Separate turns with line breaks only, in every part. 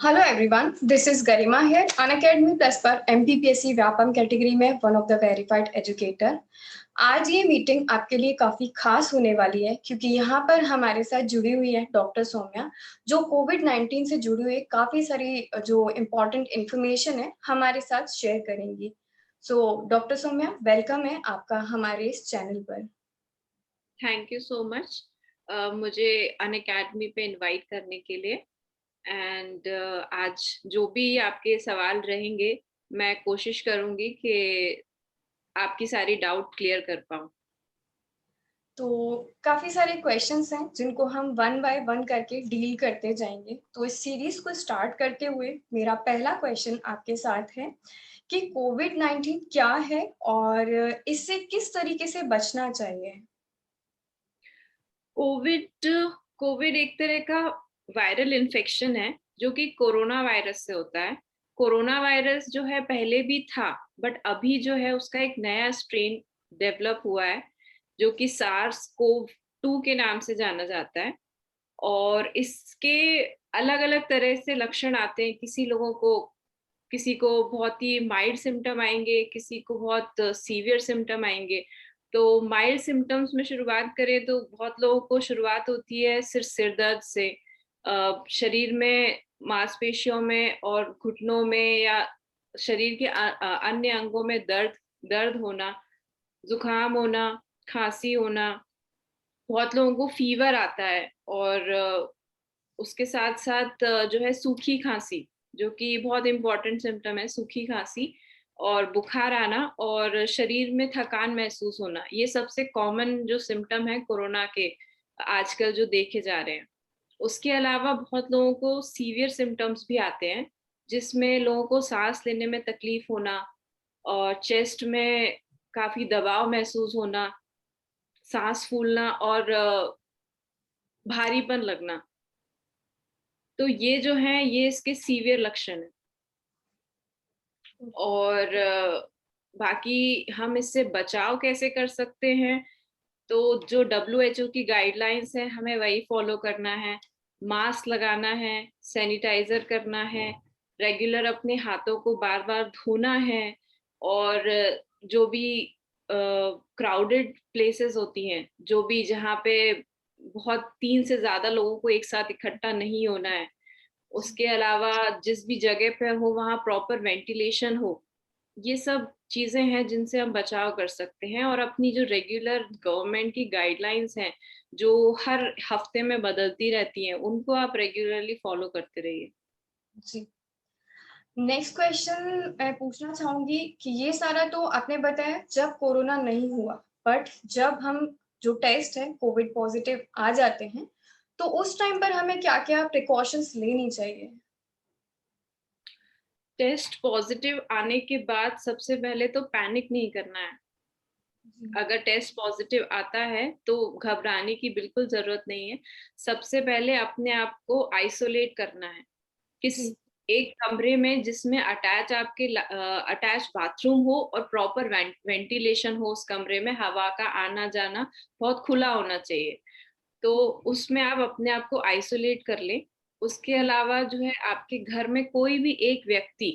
Hello everyone, this is Garima here. Unacademy plus पर MPPSC Vyapam category में one of the verified educator. आज ये meeting आपके लिए काफी खास होने वाली है क्योंकि यहाँ पर हमारे साथ जुड़ी हुई है डॉक्टर सौम्या, जो कोविड-19 से जुड़ी हुई काफी सारी जो इम्पोर्टेंट इंफॉर्मेशन है हमारे साथ शेयर करेंगी। सो डॉक्टर सौम्या, वेलकम है आपका हमारे इस चैनल पर।
थैंक यू सो मच मुझे अनअकैडमी पे इनवाइट करने के लिए। एंड आज जो भी आपके सवाल रहेंगे, मैं कोशिश करूंगी कि आपकी सारी डाउट क्लियर कर पाऊँ।
तो काफ़ी सारे क्वेश्चंस हैं जिनको हम वन बाय वन करके डील करते जाएँगे। तो इस सीरीज़ को स्टार्ट करते हुए मेरा पहला क्वेश्चन आपके साथ है कि कोविड-19 क्या है और इससे किस तरीके से बचना चाहिए?
कोविड कोविड एक तरह का वायरल इन्फेक्शन है जो कि कोरोना वायरस से होता है। कोरोना वायरस जो है पहले भी था, बट अभी जो है उसका एक नया स्ट्रेन डेवलप हुआ है जो कि सार्स कोव 2 के नाम से जाना जाता है। और इसके अलग-अलग तरह से लक्षण आते हैं। किसी को बहुत ही माइल्ड सिम्पटम आएँगे, किसी को बहुत सीवियर सिम्पटम आएँगे। तो माइल्ड सिम्पटम्स में शुरुआत करें तो बहुत लोगों को शुरुआत होती है सिर्फ सिर दर्द से। शरीर में मांसपेशियों में और घुटनों में या शरीर के अन्य अंगों में दर्द दर्द होना, ज़ुकाम होना, खाँसी होना, बहुत लोगों को फ़ीवर आता है और उसके साथ-साथ जो है सूखी खाँसी, जो कि बहुत इम्पोर्टेंट सिम्पटम है, सूखी खाँसी और बुखार आना और शरीर में थकान महसूस होना। ये सबसे कॉमन जो सिम्पटम है कोरोना के आजकल जो देखे जा रहे हैं। उसके अलावा बहुत लोगों को सीवियर सिम्पटम्स भी आते हैं, जिसमें लोगों को साँस लेने में तकलीफ होना और चेस्ट में काफ़ी दबाव महसूस होना, साँस फूलना और भारीपन लगना। तो ये जो हैं, ये इसके सीवियर लक्षण हैं। और बाकी हम इससे बचाव कैसे कर सकते हैं, तो जो डब्ल्यूएचओ की गाइडलाइंस हैं, हमें वही फ़ॉलो करना है। मास्क लगाना है, सैनिटाइज़र करना है, रेगुलर अपने हाथों को बार-बार धोना है और जो भी क्राउडेड प्लेसेस होती हैं, जो भी जहाँ पे बहुत 3 से ज़्यादा लोगों को एक साथ इकट्ठा नहीं होना है, उसके अलावा जिस भी जगह पे हो वहाँ प्रॉपर वेंटिलेशन हो। ये सब चीज़ें हैं जिनसे हम बचाव कर सकते हैं और अपनी जो रेगुलर गवर्नमेंट की गाइडलाइंस हैं, जो हर हफ्ते में बदलती रहती हैं, उनको आप रेगुलरली फॉलो करते रहिए।
जी। नेक्स्ट क्वेश्चन मैं पूछना चाहूँगी कि ये सारा तो आपने बताया जब कोरोना नहीं हुआ, बट जब हम जो टेस्ट है कोविड पॉज़िटिव आ जाते हैं, तो उस टाइम पर हमें क्या-क्या प्रिकॉशंस लेनी चाहिए?
टेस्ट पॉज़िटिव आने के बाद सबसे पहले तो पैनिक नहीं करना है।
जी,
अगर टेस्ट पॉज़िटिव आता है, तो घबराने की बिल्कुल ज़रूरत नहीं है। सबसे पहले अपने आप को आइसोलेट करना है। किस
जी,
एक कमरे में जिसमें अटैच बाथरूम हो और प्रॉपर वेंटिलेशन हो उस कमरे में, हवा का आना-जाना बहुत खुला होना चाहिए। तो उसमें आप अपने आप को आइसोलेट कर लें। उसके
हुँ,
अलावा जो है आपके घर में कोई भी एक व्यक्ति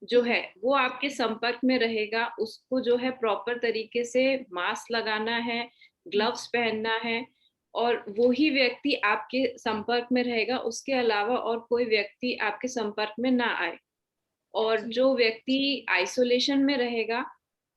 जो
हुँ,
है वो आपके संपर्क में रहेगा, उसको जो है प्रॉपर तरीके से मास्क लगाना है,
हुँ,
ग्लव्स पहनना है और वो ही व्यक्ति आपके संपर्क में रहेगा, उसके अलावा और कोई व्यक्ति आपके संपर्क में ना आए। और
जी,
जो व्यक्ति आइसोलेशन में रहेगा,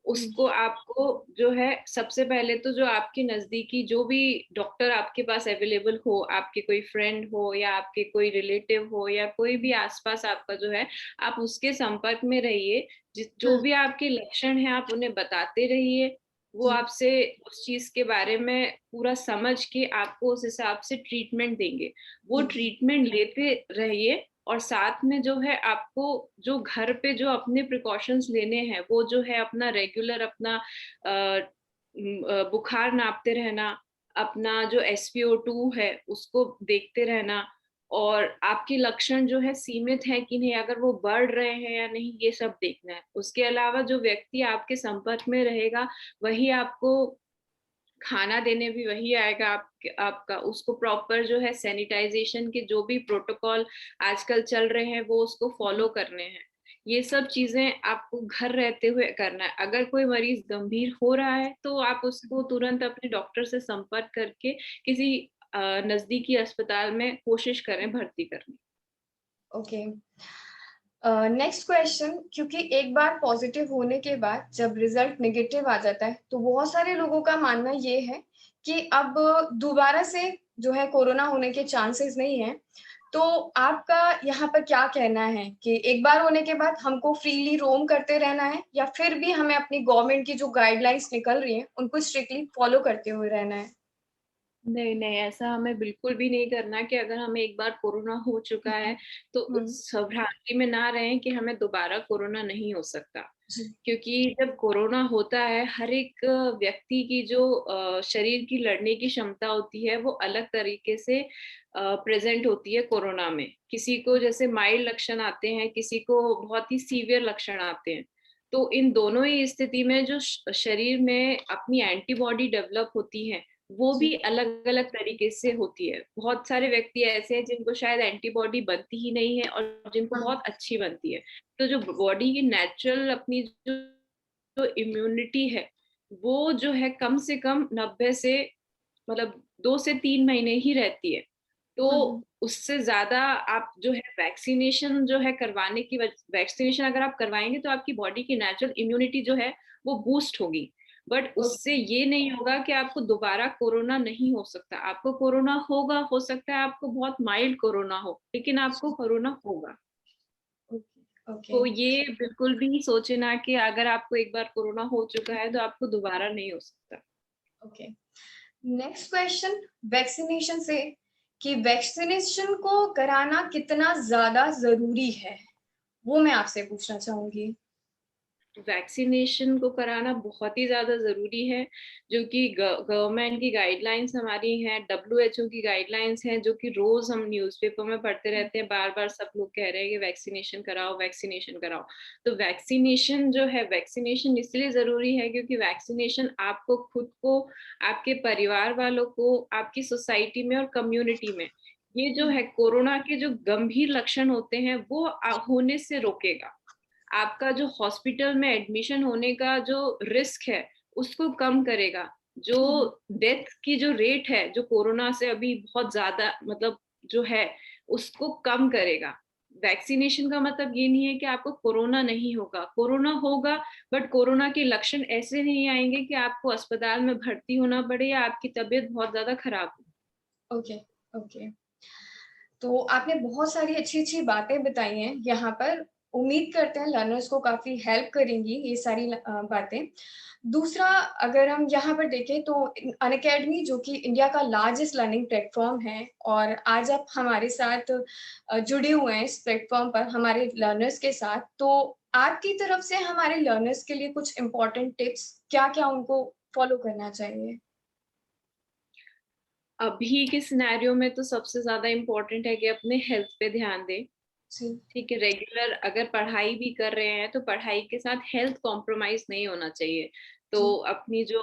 हुँ,
उसको आपको जो है सबसे पहले तो जो आपके नज़दीकी जो भी डॉक्टर आपके पास अवेलेबल हो, आपके कोई फ्रेंड हो या आपके कोई रिलेटिव हो या कोई भी आस-पास आपका जो है, आप उसके संपर्क में रहिए। जो
हुँ,
भी आपके लक्षण हैं, आप उन्हें बताते रहिए। वो
जी,
आपसे उस चीज़ के बारे में पूरा समझ के आपको उस हिसाब से ट्रीटमेंट देंगे। वो
हुँ,
ट्रीटमेंट लेते रहिए और साथ में जो है आपको जो घर पे जो अपने प्रिकॉशंस लेने हैं, वो जो है अपना रेगुलर अपना बुखार नापते रहना, अपना जो एसपीओ2 है उसको देखते रहना और आपके लक्षण जो है सीमित हैं कि नहीं, अगर वो बढ़ रहे हैं या नहीं, ये सब देखना है। उसके अलावा जो व्यक्ति आपके संपर्क में रहेगा, वही आपको खाना देने भी वही आएगा आपका, उसको प्रॉपर जो है सैनिटाइजेशन के जो भी प्रोटोकॉल आजकल चल रहे हैं वो उसको फॉलो करने हैं। ये सब चीजें आपको घर रहते हुए करना है। अगर कोई मरीज गंभीर हो रहा है तो आप उसको तुरंत अपने डॉक्टर से संपर्क करके किसी नजदीकी अस्पताल में कोशिश करें भर्ती करने।
ओके। नेक्स्ट क्वेश्चन, क्योंकि एक बार पॉजिटिव होने के बाद जब रिजल्ट नेगेटिव आ जाता है तो बहुत सारे लोगों का मानना ये है कि अब दोबारा से जो है कोरोना होने के चांसेस नहीं है। तो आपका यहाँ पर क्या कहना है कि एक बार होने के बाद हमको फ्रीली रोम करते रहना है या फिर भी हमें अपनी गवर्नमेंट की जो गाइडलाइंस निकल रही हैं उनको स्ट्रिक्टली फॉलो करते हुए रहना है?
नहीं नहीं, ऐसा हमें बिल्कुल भी नहीं करना कि अगर हमें एक बार कोरोना हो चुका है तो
हम्म।
उस भ्रांति में ना रहें कि हमें दोबारा कोरोना नहीं हो सकता।
जी।
क्योंकि जब कोरोना होता है, हर एक व्यक्ति की जो शरीर की लड़ने की क्षमता होती है वो अलग तरीके से प्रेजेंट होती है कोरोना में। किसी को जैसे माइल्ड लक्षण आते हैं, किसी को बहुत ही सीवियर लक्षण आते हैं। तो इन दोनों ही स्थिति में जो शरीर में अपनी एंटीबॉडी डेवलप होती है वो
जी।
भी अलग अलग तरीके से होती है। बहुत सारे व्यक्ति ऐसे हैं जिनको शायद एंटीबॉडी बनती ही नहीं है और जिनको
हाँ।
बहुत अच्छी बनती है। तो जो बॉडी की नेचुरल अपनी जो इम्यूनिटी है वो जो है कम से कम 90 से मतलब 2 से 3 महीने ही रहती है। तो
हम्म।
उससे ज्यादा आप जो है वैक्सीनेशन जो है करवाने की वैक्सीनेशन अगर आप करवाएंगे तो आपकी बॉडी की नेचुरल इम्यूनिटी जो है वो बूस्ट होगी। बट उससे
ओके।
ये नहीं होगा कि आपको दोबारा कोरोना नहीं हो सकता। आपको कोरोना होगा, हो सकता है आपको बहुत माइल्ड कोरोना हो, लेकिन आपको कोरोना होगा।
ओके। ओके।
तो ये बिल्कुल भी सोचे ना कि अगर आपको एक बार कोरोना हो चुका है तो आपको दोबारा नहीं हो सकता।
ओके। नेक्स्ट क्वेश्चन, वैक्सीनेशन से कि वैक्सीनेशन को कराना कितना ज्यादा जरूरी है, वो मैं आपसे पूछना चाहूंगी।
वैक्सीनेशन को कराना बहुत ही ज्यादा जरूरी है, जो कि गवर्नमेंट की गाइडलाइंस हमारी हैं, डब्ल्यूएचओ की गाइडलाइंस हैं, जो कि रोज हम न्यूज़पेपर में पढ़ते रहते हैं। बार बार सब लोग कह रहे हैं कि वैक्सीनेशन कराओ, वैक्सीनेशन कराओ। तो वैक्सीनेशन जो है, वैक्सीनेशन इसलिए जरूरी है क्योंकि वैक्सीनेशन आपको खुद को, आपके परिवार वालों को, आपकी सोसाइटी में और कम्युनिटी में ये जो है कोरोना के जो गंभीर लक्षण होते हैं वो होने से रोकेगा। आपका जो हॉस्पिटल में एडमिशन होने का जो रिस्क है उसको कम करेगा। जो डेथ की जो रेट है जो कोरोना से अभी बहुत ज्यादा मतलब जो है उसको कम करेगा। वैक्सीनेशन का मतलब ये नहीं है कि आपको कोरोना नहीं होगा, कोरोना होगा, बट कोरोना के लक्षण ऐसे नहीं आएंगे कि आपको अस्पताल में भर्ती होना पड़े या आपकी तबीयत बहुत ज्यादा खराब हो।
ओके। ओके। तो आपने बहुत सारी अच्छी-अच्छी बातें बताई हैं यहाँ पर। उम्मीद करते हैं लर्नर्स को काफ़ी हेल्प करेंगी ये सारी बातें। दूसरा, अगर हम यहाँ पर देखें तो अनअकैडमी जो कि इंडिया का लार्जेस्ट लर्निंग प्लेटफ़ॉर्म है और आज आप हमारे साथ जुड़े हुए हैं इस प्लेटफ़ॉर्म पर हमारे लर्नर्स के साथ। तो आपकी तरफ से हमारे लर्नर्स के लिए कुछ इम्पोर्टेंट टिप्स क्या-क्या उनको फ़ॉलो करना चाहिए?
अभी के सिनेरियो में तो सबसे ज्यादा इम्पोर्टेंट है कि अपने हेल्थ पे ध्यान दें।
जी।
ठीक है, रेगुलर अगर पढ़ाई भी कर रहे हैं तो पढ़ाई के साथ हेल्थ कॉम्प्रोमाइज नहीं होना चाहिए। तो
जी।
अपनी जो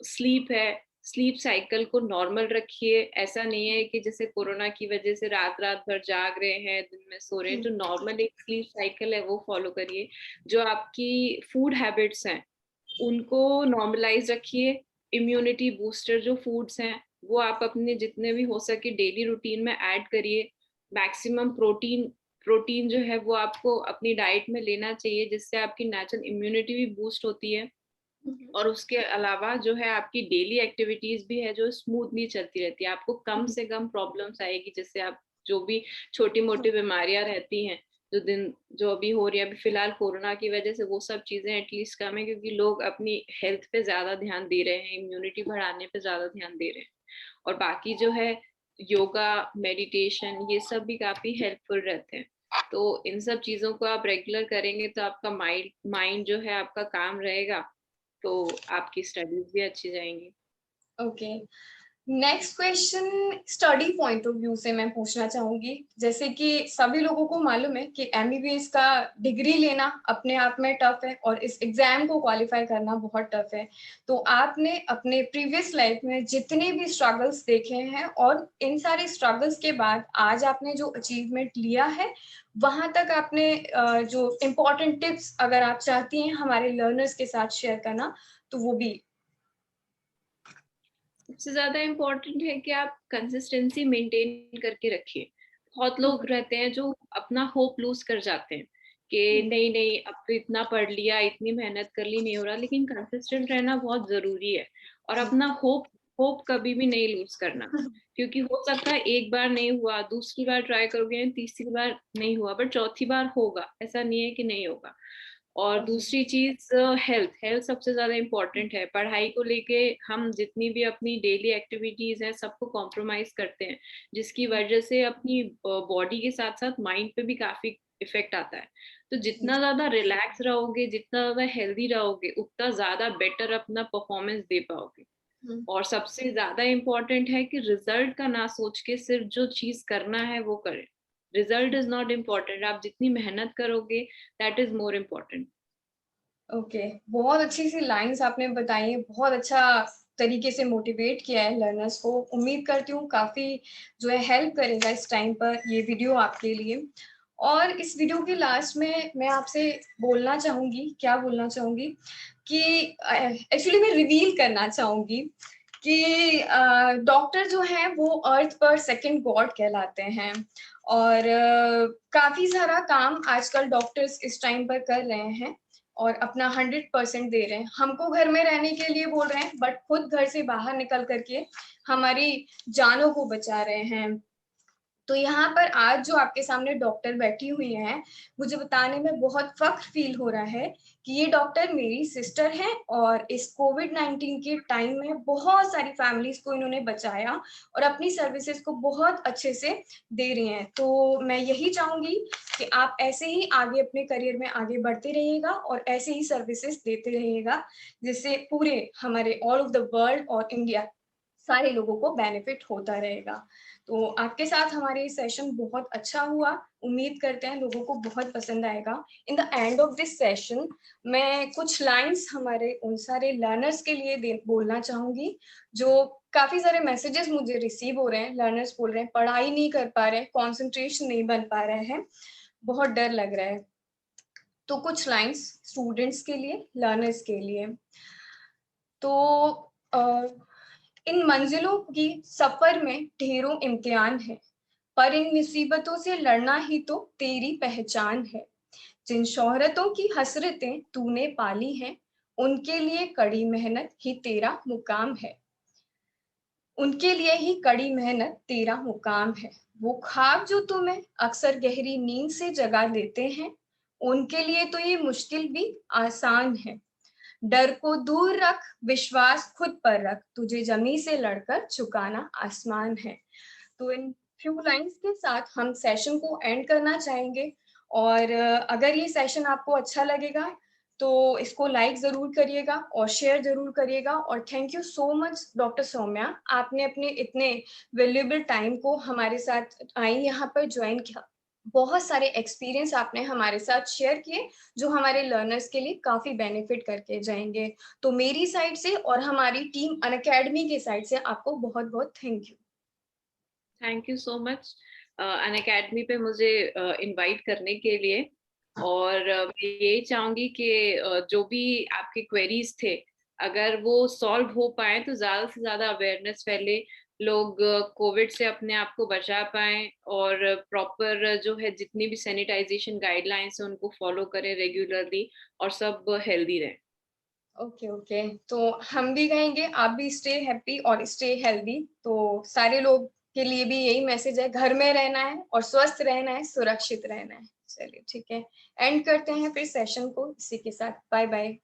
स्लीप है, स्लीप साइकिल को नॉर्मल रखिए। ऐसा नहीं है कि जैसे कोरोना की वजह से रात रात भर जाग रहे हैं, दिन में सो रहे हैं।
हुँ।
जो नॉर्मल एक स्लीप साइकिल है वो फॉलो करिए। जो आपकी फूड हैबिट्स हैं उनको नॉर्मलाइज रखिए। इम्यूनिटी बूस्टर जो फूड्स हैं वो आप अपने जितने भी हो सके डेली रूटीन में ऐड करिए। मैक्सिमम प्रोटीन प्रोटीन जो है वो आपको अपनी डाइट में लेना चाहिए, जिससे आपकी नेचुरल इम्यूनिटी भी बूस्ट होती है।
हुँ, हुँ।
और उसके अलावा जो है आपकी डेली एक्टिविटीज भी है जो स्मूथली चलती रहती है। आपको कम
हुँ,
से कम प्रॉब्लम्स आएगी, जिससे आप जो भी छोटी
हुँ।
मोटी बीमारियां रहती हैं जो अभी हो रही है अभी फिलहाल कोरोना की वजह से, वो सब चीजें एटलीस्ट कम है क्योंकि लोग अपनी हेल्थ पे ज्यादा ध्यान दे रहे हैं, इम्यूनिटी बढ़ाने पे ज्यादा ध्यान दे रहे हैं। और बाकी जो है योगा, मेडिटेशन, ये सब भी काफी हेल्पफुल रहते हैं। तो इन सब चीजों को आप रेगुलर करेंगे तो आपका माइंड माइंड जो है आपका काम रहेगा, तो आपकी स्टडीज भी अच्छी जाएंगी।
Okay. Next question study point of view से मैं पूछना चाहूंगी। जैसे कि सभी लोगों को मालूम है कि एमबीबीएस का डिग्री लेना अपने आप में टफ है और इस एग्जाम को क्वालिफाई करना बहुत टफ है। तो आपने अपने प्रीवियस लाइफ में जितने भी स्ट्रगल्स देखे हैं और इन सारे स्ट्रगल्स के बाद आज आपने जो अचीवमेंट लिया है, वहां तक आपने जो इम्पोर्टेंट टिप्स अगर आप चाहती हैं हमारे लर्नर्स के साथ शेयर करना, तो वो भी।
सबसे ज्यादा इम्पोर्टेंट है कि आप कंसिस्टेंसी मेंटेन करके रखिए। बहुत लोग रहते हैं जो अपना होप लूज कर जाते हैं कि नहीं नहीं अब तो इतना पढ़ लिया, इतनी मेहनत कर ली, नहीं हो रहा। लेकिन कंसिस्टेंट रहना बहुत जरूरी है, और अपना होप होप कभी भी नहीं लूज करना। क्योंकि हो सकता है एक बार नहीं हुआ, दूसरी बार ट्राई करोगे, तीसरी बार नहीं हुआ, बट चौथी बार होगा, ऐसा नहीं है कि नहीं होगा। और दूसरी चीज, हेल्थ हेल्थ सबसे ज्यादा इम्पोर्टेंट है। पढ़ाई को लेके हम जितनी भी अपनी डेली एक्टिविटीज है सबको कॉम्प्रोमाइज करते हैं, जिसकी वजह से अपनी बॉडी के साथ साथ माइंड पे भी काफी इफेक्ट आता है। तो जितना ज्यादा रिलैक्स रहोगे, जितना ज्यादा हेल्दी रहोगे, उतना ज्यादा बेटर अपना परफॉर्मेंस दे पाओगे। और सबसे ज्यादा इम्पोर्टेंट है कि रिजल्ट का ना सोच के सिर्फ जो चीज करना है वो करें। रिजल्ट इज नॉट इम्पोर्टेंट, आप जितनी मेहनत करोगे that is more important.
Okay, बहुत अच्छी सी लाइंस आपने बताई है, बहुत अच्छा तरीके से मोटिवेट किया है लर्नर्स को। उम्मीद करती हूँ काफी जो है हेल्प करेगा इस टाइम पर ये वीडियो आपके लिए। और इस वीडियो के लास्ट में मैं आपसे बोलना चाहूंगी, क्या बोलना चाहूंगी कि एक्चुअली मैं रिवील करना चाहूंगी कि डॉक्टर जो हैं वो अर्थ पर सेकंड गॉड कहलाते हैं। और काफी सारा काम आजकल डॉक्टर्स इस टाइम पर कर रहे हैं और अपना 100% दे रहे हैं। हमको घर में रहने के लिए बोल रहे हैं, बट खुद घर से बाहर निकल करके हमारी जानों को बचा रहे हैं। तो यहाँ पर आज जो आपके सामने डॉक्टर बैठी हुई हैं, मुझे बताने में बहुत फख्र फील हो रहा है कि ये डॉक्टर मेरी सिस्टर हैं और इस कोविड-19 के टाइम में बहुत सारी फैमिलीज को इन्होंने बचाया और अपनी सर्विसेज को बहुत अच्छे से दे रही हैं। तो मैं यही चाहूंगी कि आप ऐसे ही आगे अपने करियर में आगे बढ़ते रहिएगा और ऐसे ही सर्विसेज देते रहिएगा, जिससे पूरे हमारे ऑल ऑफ द वर्ल्ड और इंडिया सारे लोगों को बेनिफिट होता रहेगा। तो आपके साथ हमारे सेशन बहुत अच्छा हुआ। उम्मीद करते हैं लोगों को बहुत पसंद आएगा। In the end of this session मैं कुछ लाइंस हमारे उन सारे लर्नर्स के लिए बोलना चाहूंगी जो काफी सारे मैसेजेस मुझे रिसीव हो रहे हैं। लर्नर्स बोल रहे हैं पढ़ाई नहीं कर पा रहे हैं, कॉन्सेंट्रेशन नहीं बन पा रहे हैं, बहुत डर लग रहा है। तो कुछ लाइंस स्टूडेंट्स के लिए, लर्नर्स के लिए। तो इन मंजिलों की सफर में ढेरों इम्तिहान है, पर इन मुसीबतों से लड़ना ही तो तेरी पहचान है। जिन शोहरतों की हसरतें तूने पाली हैं, उनके लिए कड़ी मेहनत ही तेरा मुकाम है। उनके लिए ही कड़ी मेहनत तेरा मुकाम है। वो ख्वाब जो तुम्हें अक्सर गहरी नींद से जगा देते हैं, उनके लिए तो ये मुश्किल भी आसान है। डर को दूर रख, विश्वास खुद पर रख, तुझे जमी से लड़कर झुकाना आसमान है। तो इन फ्यू लाइंस के साथ हम सेशन को एंड करना चाहेंगे। और अगर ये सेशन आपको अच्छा लगेगा तो इसको लाइक जरूर करिएगा और शेयर जरूर करिएगा। और thank you so much doctor Saumya, आपने अपने इतने वैल्यूएबल टाइम को हमारे साथ आई यहाँ पर ज्वाइन किया। बहुत सारे एक्सपीरियंस आपने हमारे साथ शेयर किए जो हमारे लर्नर्स के लिए काफी बेनिफिट करके जाएंगे। तो मेरी साइड से और हमारी टीम अनअकैडमी के साइड से आपको बहुत बहुत thank you.
Thank you so much Unacademy पे मुझे इनवाइट करने के लिए। और मैं ये चाहूंगी कि जो भी आपके क्वेरीज थे, अगर वो सॉल्व हो पाए तो ज्यादा से ज्यादा अवेयरनेस फैले, लोग कोविड से अपने आप को बचा पाए, और प्रॉपर जो है जितनी भी सैनिटाइजेशन गाइडलाइंस है उनको फॉलो करें रेगुलरली, और सब हेल्दी रहें।
ओके ओके, तो हम भी कहेंगे आप भी स्टे हैप्पी और स्टे हेल्दी। तो सारे लोग के लिए भी यही मैसेज है, घर में रहना है और स्वस्थ रहना है, सुरक्षित रहना है। चलिए ठीक है, एंड करते हैं फिर सेशन को इसी के साथ। Bye bye.